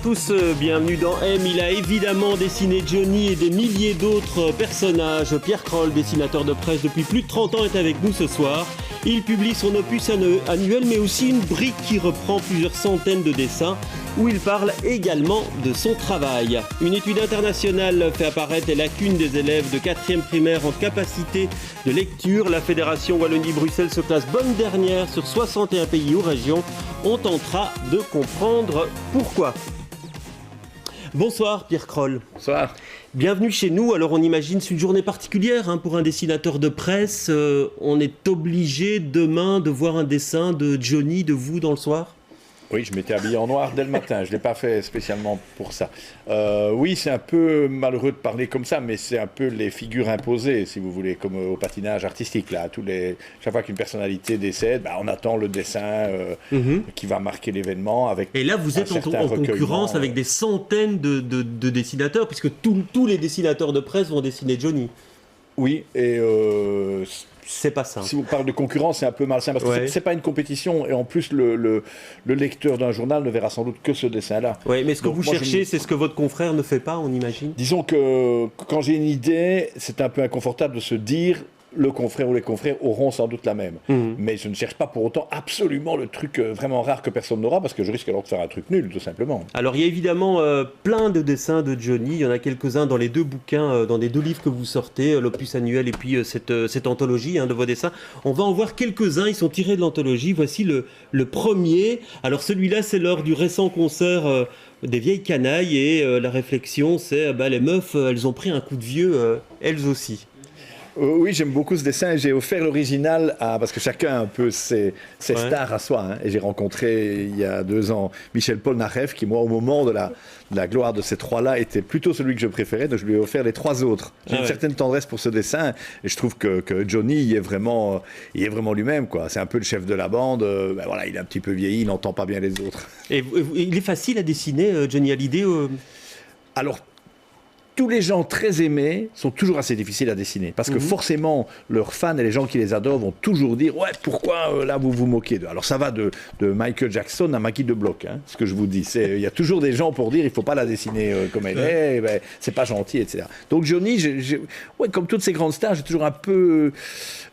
tous, bienvenue dans M. Il a évidemment dessiné Johnny et des milliers d'autres personnages. Pierre Kroll, dessinateur de presse depuis plus de 30 ans, est avec nous ce soir. Il publie son opus annuel, mais aussi une brique qui reprend plusieurs centaines de dessins, où il parle également de son travail. Une étude internationale fait apparaître les lacunes des élèves de 4e primaire en capacité de lecture. La Fédération Wallonie-Bruxelles se classe bonne dernière sur 61 pays ou régions. On tentera de comprendre pourquoi. Bonsoir Pierre Kroll. Bonsoir. Bienvenue chez nous. Alors on imagine c'est une journée particulière pour un dessinateur de presse. On est obligé demain de voir un dessin de Johnny, de vous dans le soir ? Oui, je m'étais habillé en noir dès le matin. Je ne l'ai pas fait spécialement pour ça. Oui, c'est un peu malheureux de parler comme ça, mais c'est un peu les figures imposées, si vous voulez, comme au patinage artistique. Là. Chaque fois qu'une personnalité décède, on attend le dessin qui va marquer l'événement. Et là, vous êtes en concurrence avec des centaines de dessinateurs, puisque tous les dessinateurs de presse vont dessiner Johnny. Oui, et... c'est pas simple. Si vous parlez de concurrence, c'est un peu malsain, parce que c'est pas une compétition, et en plus, le lecteur d'un journal ne verra sans doute que ce dessin-là. Oui, mais ce que vous cherchez, c'est ce que votre confrère ne fait pas, on imagine ? Disons que quand j'ai une idée, c'est un peu inconfortable de se dire... le confrère ou les confrères auront sans doute la même. Mais je ne cherche pas pour autant absolument le truc vraiment rare que personne n'aura, parce que je risque alors de faire un truc nul, tout simplement. Alors, il y a évidemment plein de dessins de Johnny. Il y en a quelques-uns dans les deux bouquins, dans les deux livres que vous sortez, l'opus annuel et puis cette anthologie de vos dessins. On va en voir quelques-uns, ils sont tirés de l'anthologie. Voici le premier. Alors, celui-là, c'est lors du récent concert des Vieilles Canailles, et la réflexion, c'est les meufs, elles ont pris un coup de vieux, elles aussi. Oui, j'aime beaucoup ce dessin et j'ai offert l'original parce que chacun a un peu ses stars à soi. Et j'ai rencontré il y a 2 ans Michel Polnareff qui, moi, au moment de la gloire de ces trois-là, était plutôt celui que je préférais. Donc je lui ai offert les 3 autres. J'ai une certaine tendresse pour ce dessin et je trouve que Johnny il est vraiment lui-même, quoi. C'est un peu le chef de la bande. Il est un petit peu vieilli, il n'entend pas bien les autres. Et il est facile à dessiner, Johnny Hallyday Alors, tous les gens très aimés sont toujours assez difficiles à dessiner. Parce que forcément, leurs fans et les gens qui les adorent vont toujours dire « Ouais, pourquoi là vous vous moquez d'eux ?» Alors ça va de Michael Jackson à Maggie de Bloch, ce que je vous dis. Il y a toujours des gens pour dire « Il ne faut pas la dessiner comme elle est, c'est pas gentil, etc. » Donc Johnny, comme toutes ces grandes stars, j'ai toujours un peu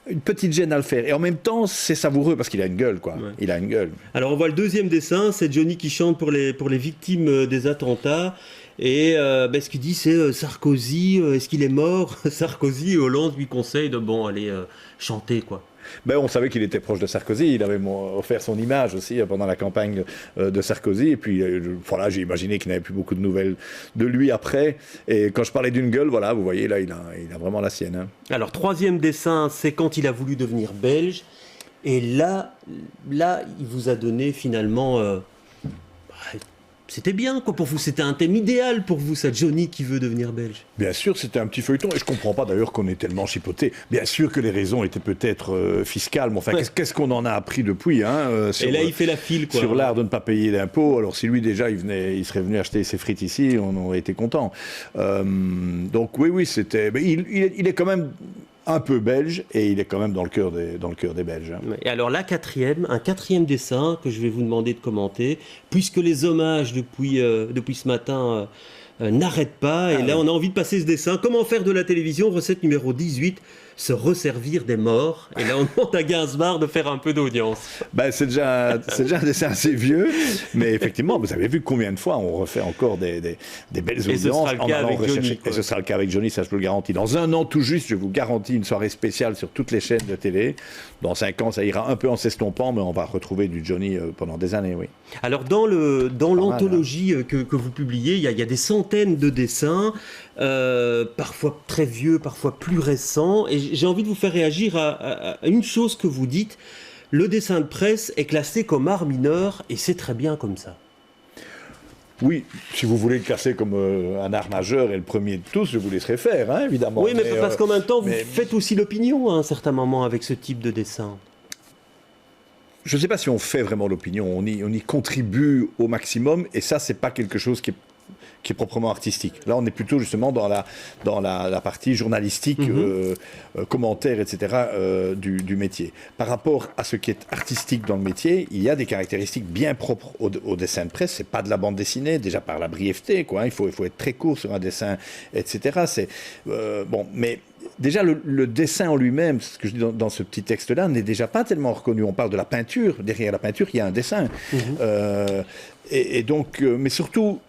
une petite gêne à le faire. Et en même temps, c'est savoureux parce qu'il a une gueule, quoi. Ouais. Il a une gueule. Alors on voit le deuxième dessin, c'est Johnny qui chante pour les victimes des attentats. Et ce qu'il dit, c'est Sarkozy, est-ce qu'il est mort ? Sarkozy, Hollande lui conseille de aller chanter, quoi. On savait qu'il était proche de Sarkozy, il avait offert son image aussi pendant la campagne de Sarkozy, et puis j'ai imaginé qu'il n'avait plus beaucoup de nouvelles de lui après, et quand je parlais d'une gueule, vous voyez là, il a vraiment la sienne. Alors, 3e dessin, c'est quand il a voulu devenir belge, et là il vous a donné finalement... C'était bien, quoi, pour vous. C'était un thème idéal pour vous, ça, Johnny qui veut devenir belge. Bien sûr, c'était un petit feuilleton. Et je ne comprends pas d'ailleurs qu'on ait tellement chipoté. Bien sûr que les raisons étaient peut-être fiscales. Mais enfin, qu'est-ce qu'on en a appris depuis et là, il fait la file, quoi. Sur l'art de ne pas payer d'impôts. Alors, si lui, déjà, il serait venu acheter ses frites ici, on aurait été content. Donc, oui, c'était... Mais il est quand même... un peu belge, et il est quand même dans le cœur des Belges. Et alors un 4e dessin que je vais vous demander de commenter, puisque les hommages depuis ce matin n'arrêtent pas, et là on a envie de passer ce dessin. Comment faire de la télévision, recette numéro 18, se resservir des morts. Et là on demande à Gainsbourg de faire un peu d'audience. C'est déjà un dessin assez vieux, mais effectivement, vous avez vu combien de fois on refait encore des belles audiences. Et ce sera le cas avec Johnny, ça je vous le garantis. Dans 1 an tout juste, je vous garantis une soirée spéciale sur toutes les chaînes de télé. Dans 5 ans, ça ira un peu en s'estompant, mais on va retrouver du Johnny pendant des années, oui. Alors dans l'anthologie que vous publiez, il y a des centaines de dessins, parfois très vieux, parfois plus récents, et j'ai envie de vous faire réagir à une chose que vous dites. Le dessin de presse est classé comme art mineur, et c'est très bien comme ça. Oui, si vous voulez le classer comme un art majeur et le premier de tous, je vous laisserai faire, évidemment. Oui, mais parce qu'en même temps, vous faites aussi l'opinion à un certain moment avec ce type de dessin. Je ne sais pas si on fait vraiment l'opinion, on y contribue au maximum, et ça, c'est pas quelque chose qui est qui est proprement artistique. Là, on est plutôt justement dans la partie journalistique, commentaires, etc. Du métier. Par rapport à ce qui est artistique dans le métier, il y a des caractéristiques bien propres au dessin de presse. C'est pas de la bande dessinée, déjà par la brièveté, quoi. Il faut être très court sur un dessin, etc. C'est bon, mais déjà, le dessin en lui-même, ce que je dis dans ce petit texte-là, n'est déjà pas tellement reconnu. On parle de la peinture. Derrière la peinture, il y a un dessin. Et donc, mais surtout,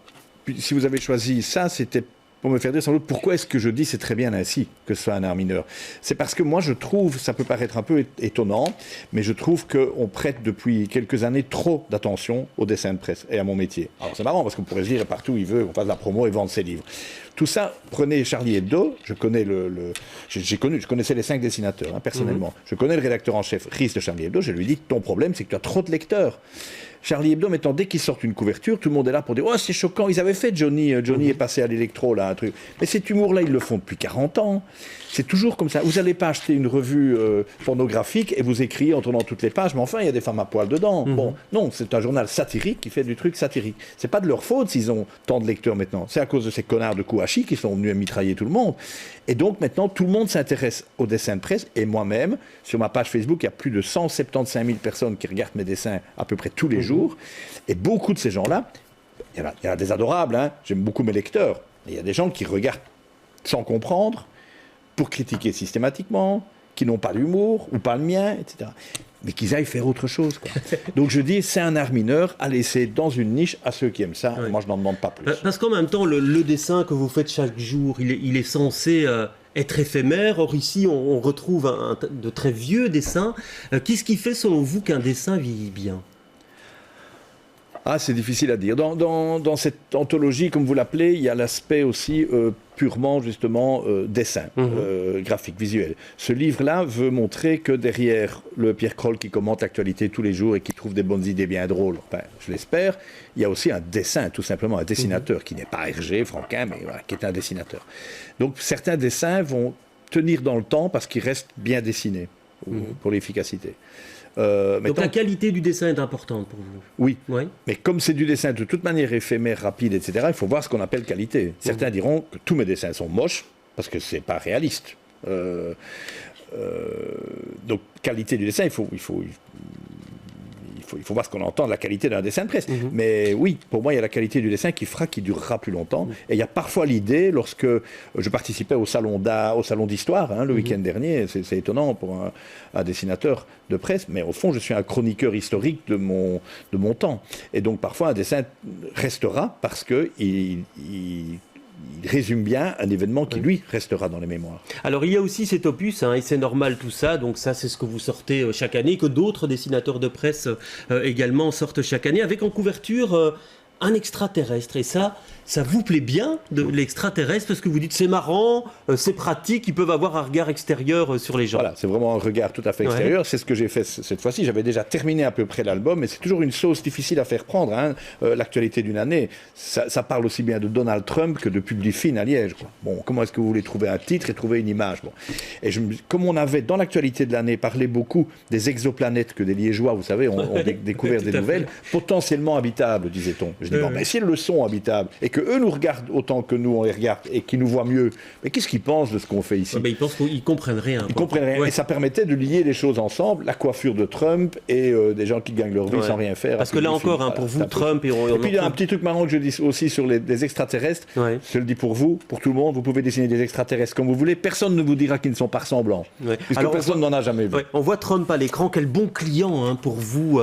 si vous avez choisi ça, c'était pour me faire dire sans doute pourquoi est-ce que je dis c'est très bien ainsi que ce soit un art mineur. C'est parce que moi je trouve, ça peut paraître un peu étonnant, mais je trouve qu'on prête depuis quelques années trop d'attention au dessin de presse et à mon métier. Alors c'est marrant parce qu'on pourrait se dire partout où il veut qu'on fasse de la promo et vendre ses livres. Tout ça, prenez Charlie Hebdo, je connaissais les 5 dessinateurs, personnellement. Je connais le rédacteur en chef, Rhys de Charlie Hebdo, je lui dis ton problème c'est que tu as trop de lecteurs. Charlie Hebdo, maintenant, dès qu'ils sortent une couverture, tout le monde est là pour dire « Oh, c'est choquant, ils avaient fait Johnny est passé à l'électro, là, un truc. » Mais cet humour-là, ils le font depuis 40 ans. C'est toujours comme ça. Vous n'allez pas acheter une revue pornographique et vous écrivez en tournant toutes les pages « Mais enfin, il y a des femmes à poil dedans. Bon, non, c'est un journal satirique qui fait du truc satirique. C'est pas de leur faute s'ils ont tant de lecteurs maintenant. C'est à cause de ces connards de Kouachi qui sont venus mitrailler tout le monde. Et donc, maintenant, tout le monde s'intéresse au dessin de presse. Et moi-même, sur ma page Facebook, il y a plus de 175 000 personnes qui regardent mes dessins à peu près tous les jours. Et beaucoup de ces gens-là, il y en a des adorables, j'aime beaucoup mes lecteurs, mais il y a des gens qui regardent sans comprendre, pour critiquer systématiquement, qui n'ont pas d'humour, ou pas le mien, etc. Mais qu'ils aillent faire autre chose, quoi. Donc je dis, c'est un art mineur à laisser dans une niche à ceux qui aiment ça. Oui. Moi, je n'en demande pas plus. Parce qu'en même temps, le dessin que vous faites chaque jour, il est censé être éphémère. Or ici, on retrouve de très vieux dessins. Qu'est-ce qui fait, selon vous, qu'un dessin vieillit bien ? Ah, c'est difficile à dire. Dans cette anthologie, comme vous l'appelez, il y a l'aspect aussi purement, justement, dessin, graphique, visuel. Ce livre-là veut montrer que derrière le Pierre Kroll qui commente l'actualité tous les jours et qui trouve des bonnes idées bien drôles, enfin, je l'espère, il y a aussi un dessin, tout simplement, un dessinateur qui n'est pas Hergé, Franquin, mais voilà, qui est un dessinateur. Donc certains dessins vont tenir dans le temps parce qu'ils restent bien dessinés pour l'efficacité. Donc la qualité du dessin est importante pour vous ? Oui, mais comme c'est du dessin de toute manière éphémère, rapide, etc., il faut voir ce qu'on appelle qualité. Certains diront que tous mes dessins sont moches, parce que c'est pas réaliste. Donc qualité du dessin, il faut voir ce qu'on entend de la qualité d'un dessin de presse. Mais oui, pour moi, il y a la qualité du dessin qui durera plus longtemps. Et il y a parfois l'idée, lorsque je participais au salon d'histoire, le week-end dernier, c'est étonnant pour un dessinateur de presse, mais au fond, je suis un chroniqueur historique de mon temps. Et donc, parfois, un dessin restera parce qu'il résume bien un événement qui, lui, restera dans les mémoires. Alors, il y a aussi cet opus, et c'est normal tout ça, donc ça, c'est ce que vous sortez chaque année, que d'autres dessinateurs de presse également sortent chaque année, avec en couverture un extraterrestre. Et ça vous plaît bien, de l'extraterrestre, parce que vous dites c'est marrant, c'est pratique, ils peuvent avoir un regard extérieur sur les gens. Voilà, c'est vraiment un regard tout à fait extérieur. C'est ce que j'ai fait cette fois-ci. J'avais déjà terminé à peu près l'album, mais c'est toujours une sauce difficile à faire prendre. L'actualité d'une année, ça parle aussi bien de Donald Trump que de Publifine à Liège, quoi. Bon, comment est-ce que vous voulez trouver un titre et trouver une image, bon. Et comme on avait, dans l'actualité de l'année, parlé beaucoup des exoplanètes que des Liégeois, vous savez, ont découvert des nouvelles, potentiellement habitables, disait-on. Je dis, bon, mais si elles le sont habitables, et qu'eux nous regardent autant que nous on les regarde et qu'ils nous voient mieux, mais qu'est-ce qu'ils pensent de ce qu'on fait ici ? Ils pensent qu'ils comprennent rien. Ils comprennent rien. Et ça permettait de lier les choses ensemble, la coiffure de Trump et des gens qui gagnent leur vie sans rien faire. Parce que là encore, pour vous, Trump... Et puis il y a un petit truc marrant que je dis aussi sur les extraterrestres. Je le dis pour vous, pour tout le monde, vous pouvez dessiner des extraterrestres comme vous voulez, personne ne vous dira qu'ils ne sont pas ressemblants. Puisque personne n'en a jamais vu. On voit Trump à l'écran, quel bon client pour vous.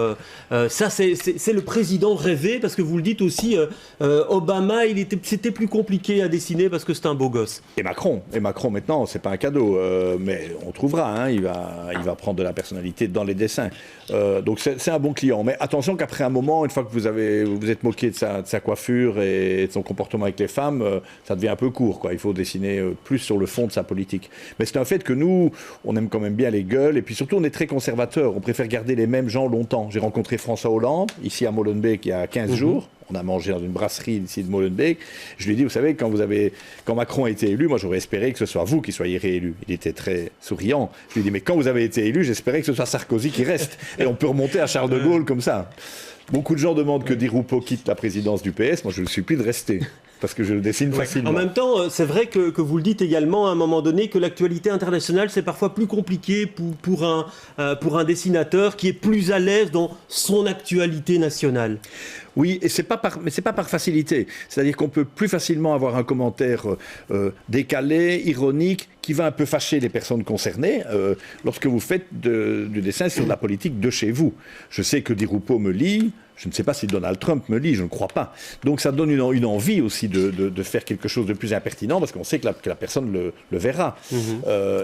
Ça, c'est le président rêvé, parce que vous le dites aussi, Obama, c'était plus compliqué à dessiner parce que c'est un beau gosse. Et Macron maintenant, c'est pas un cadeau, mais on trouvera, il va prendre de la personnalité dans les dessins. Donc c'est un bon client. Mais attention qu'après un moment, une fois que vous êtes moqué de sa coiffure et de son comportement avec les femmes, ça devient un peu court, quoi. Il faut dessiner plus sur le fond de sa politique. Mais c'est un fait que nous, on aime quand même bien les gueules, et puis surtout on est très conservateurs. On préfère garder les mêmes gens longtemps. J'ai rencontré François Hollande, ici à Molenbeek, il y a 15 jours. On a mangé dans une brasserie ici de Molenbeek. Je lui ai dit, vous savez, quand Macron a été élu, moi j'aurais espéré que ce soit vous qui soyez réélu. Il était très souriant. Je lui ai dit, mais quand vous avez été élu, j'espérais que ce soit Sarkozy qui reste. Et on peut remonter à Charles de Gaulle comme ça. Beaucoup de gens demandent que Di Rupo quitte la présidence du PS. Moi, je le supplie de rester. parce que je le dessine facilement. En même temps, c'est vrai que vous le dites également à un moment donné, que l'actualité internationale, c'est parfois plus compliqué pour un dessinateur qui est plus à l'aise dans son actualité nationale. Oui, et mais c'est pas par facilité. C'est-à-dire qu'on peut plus facilement avoir un commentaire décalé, ironique, qui va un peu fâcher les personnes concernées lorsque vous faites du dessin sur la politique de chez vous. Je sais que Di Rupo me lit. Je ne sais pas si Donald Trump me lit, je ne crois pas. Donc ça donne une envie aussi de faire quelque chose de plus impertinent, parce qu'on sait que la personne le verra.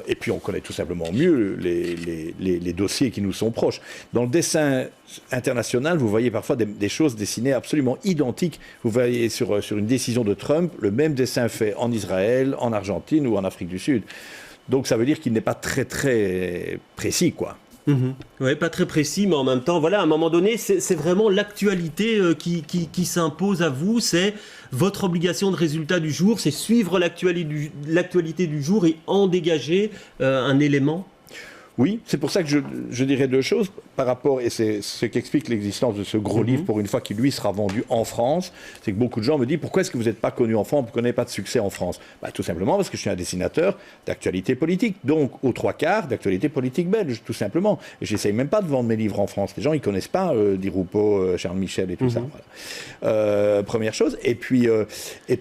Et puis on connaît tout simplement mieux les dossiers qui nous sont proches. Dans le dessin international, vous voyez parfois des choses dessinées absolument identiques. Vous voyez sur une décision de Trump, le même dessin fait en Israël, en Argentine ou en Afrique du Sud. Donc ça veut dire qu'il n'est pas très très précis, quoi. Oui, pas très précis, mais en même temps, voilà, à un moment donné, c'est vraiment l'actualité qui s'impose à vous, c'est votre obligation de résultat du jour, c'est suivre l'actualité du jour et en dégager un élément. Oui, c'est pour ça que je dirais deux choses par rapport, et c'est ce qu'explique l'existence de ce gros livre pour une fois qu'il lui sera vendu en France, c'est que beaucoup de gens me disent pourquoi est-ce que vous n'êtes pas connu en France, pourquoi vous n'avez pas de succès en France? Tout simplement parce que je suis un dessinateur d'actualité politique, donc aux trois quarts d'actualité politique belge, tout simplement. Et j'essaye même pas de vendre mes livres en France. Les gens ils connaissent pas Di Rupo, Charles Michel et tout ça. Voilà. Première chose, et puis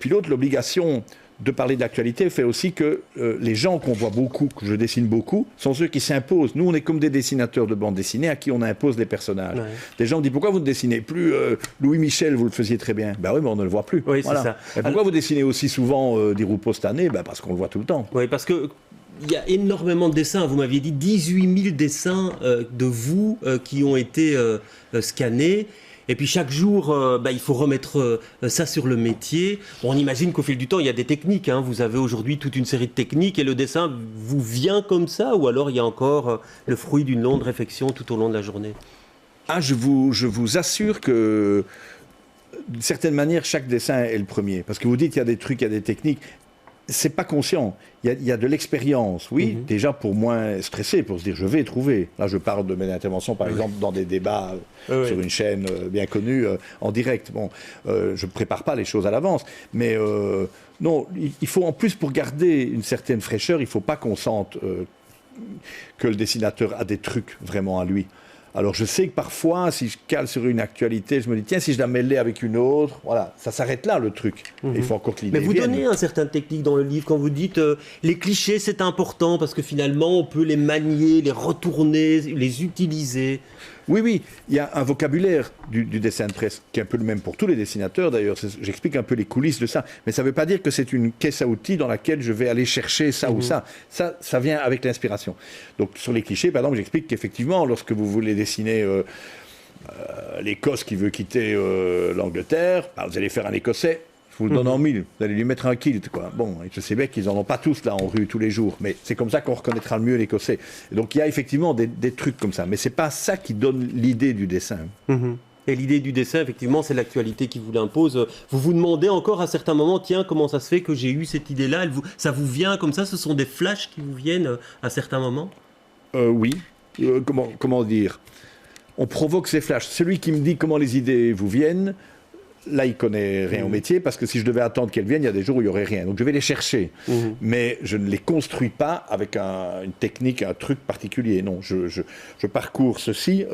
l'autre, l'obligation de parler d'actualité fait aussi que les gens qu'on voit beaucoup, que je dessine beaucoup, sont ceux qui s'imposent. Nous, on est comme des dessinateurs de bande dessinée à qui on impose des personnages. Ouais. Des gens me disent, pourquoi vous ne dessinez plus Louis Michel, vous le faisiez très bien. Ben oui, mais on ne le voit plus. Oui, voilà. C'est ça. Et pourquoi vous dessinez aussi souvent Di Rupo cette année? Parce qu'on le voit tout le temps. Oui, parce que il y a énormément de dessins. Vous m'aviez dit 18 000 dessins de vous qui ont été scannés. Et puis chaque jour, il faut remettre ça sur le métier. On imagine qu'au fil du temps, il y a des techniques. Vous avez aujourd'hui toute une série de techniques et le dessin vous vient comme ça, ou alors il y a encore le fruit d'une longue réflexion tout au long de la journée? Je vous assure que d'une certaine manière, chaque dessin est le premier. Parce que vous dites qu'il y a des trucs, il y a des techniques. C'est pas conscient. Il y a de l'expérience, oui, déjà pour moins stresser, pour se dire je vais trouver. Là, je parle de mes interventions, par exemple, dans des débats sur une chaîne bien connue, en direct. Bon, je ne prépare pas les choses à l'avance, mais non, il faut en plus, pour garder une certaine fraîcheur, il ne faut pas qu'on sente que le dessinateur a des trucs vraiment à lui. Alors je sais que parfois, si je cale sur une actualité, je me dis, tiens, si je la mêlais avec une autre, voilà, ça s'arrête là le truc. Il faut encore que l'idée vienne. Mais vous donnez une certaine technique dans le livre quand vous dites, les clichés c'est important parce que finalement on peut les manier, les retourner, les utiliser. Oui, il y a un vocabulaire du dessin de presse qui est un peu le même pour tous les dessinateurs d'ailleurs. J'explique un peu les coulisses de ça. Mais ça ne veut pas dire que c'est une caisse à outils dans laquelle je vais aller chercher ça ou ça. Ça vient avec l'inspiration. Donc sur les clichés, par exemple, j'explique qu'effectivement, lorsque vous voulez dessiner l'Écosse qui veut quitter l'Angleterre, vous allez faire un Écossais. Je vous le donne en mille, vous allez lui mettre un kilt, quoi. Bon, je sais bien qu'ils n'en ont pas tous là en rue tous les jours, mais c'est comme ça qu'on reconnaîtra le mieux l'Écossais. Et donc il y a effectivement des trucs comme ça, mais c'est pas ça qui donne l'idée du dessin. Et l'idée du dessin, effectivement, c'est l'actualité qui vous l'impose. Vous vous demandez encore à certains moments, tiens, comment ça se fait que j'ai eu cette idée-là? Ça vous vient comme ça? Ce sont des flashs qui vous viennent à certains moments? Oui. Comment dire? On provoque ces flashs. Celui qui me dit comment les idées vous viennent, là, il connaît rien au métier, parce que si je devais attendre qu'elles viennent, il y a des jours où il n'y aurait rien. Donc je vais les chercher. Mais je ne les construis pas avec une technique, un truc particulier. Non, je parcours ceci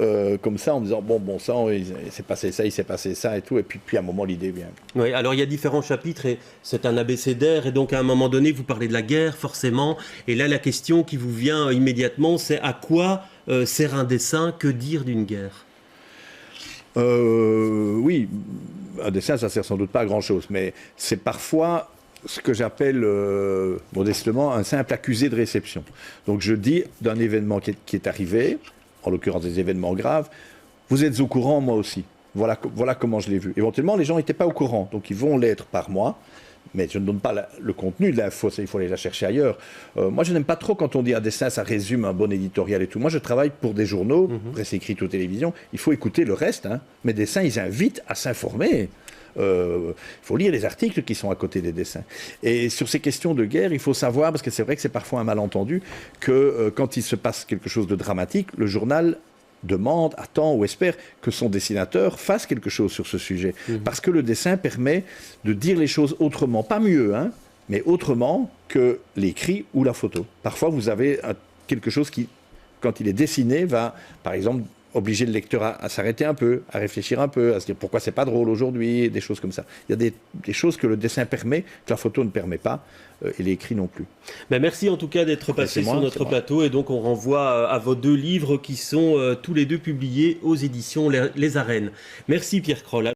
comme ça, en me disant, bon sang, il s'est passé ça, il s'est passé ça et tout. Et puis à un moment, l'idée vient. Oui, alors il y a différents chapitres, et c'est un abécédaire. Et donc à un moment donné, vous parlez de la guerre, forcément. Et là, la question qui vous vient immédiatement, c'est à quoi sert un dessin? Que dire d'une guerre? Oui, un dessin, ça sert sans doute pas à grand-chose, mais c'est parfois ce que j'appelle modestement un simple accusé de réception. Donc je dis d'un événement qui est arrivé, en l'occurrence des événements graves, vous êtes au courant, moi aussi. Voilà comment je l'ai vu. Éventuellement, les gens n'étaient pas au courant, donc ils vont l'être par moi. Mais je ne donne pas le contenu de l'info, il faut aller la chercher ailleurs. Moi, je n'aime pas trop quand on dit un dessin, ça résume un bon éditorial et tout. Moi, je travaille pour des journaux, presse écrite ou télévision. Il faut écouter le reste. Mes dessins, ils invitent à s'informer. Il faut lire les articles qui sont à côté des dessins. Et sur ces questions de guerre, il faut savoir, parce que c'est vrai que c'est parfois un malentendu, que quand il se passe quelque chose de dramatique, le journal demande, attend ou espère que son dessinateur fasse quelque chose sur ce sujet. Parce que le dessin permet de dire les choses autrement, pas mieux, hein, mais autrement que l'écrit ou la photo. Parfois, vous avez quelque chose qui, quand il est dessiné, va, par exemple, obliger le lecteur à s'arrêter un peu, à réfléchir un peu, à se dire pourquoi c'est pas drôle aujourd'hui, des choses comme ça. Il y a des choses que le dessin permet, que la photo ne permet pas, et l'écrit non plus. Merci en tout cas d'être passé sur notre plateau, et donc on renvoie à vos 2 livres qui sont tous les 2 publiés aux éditions Les Arènes. Merci Pierre Kroll.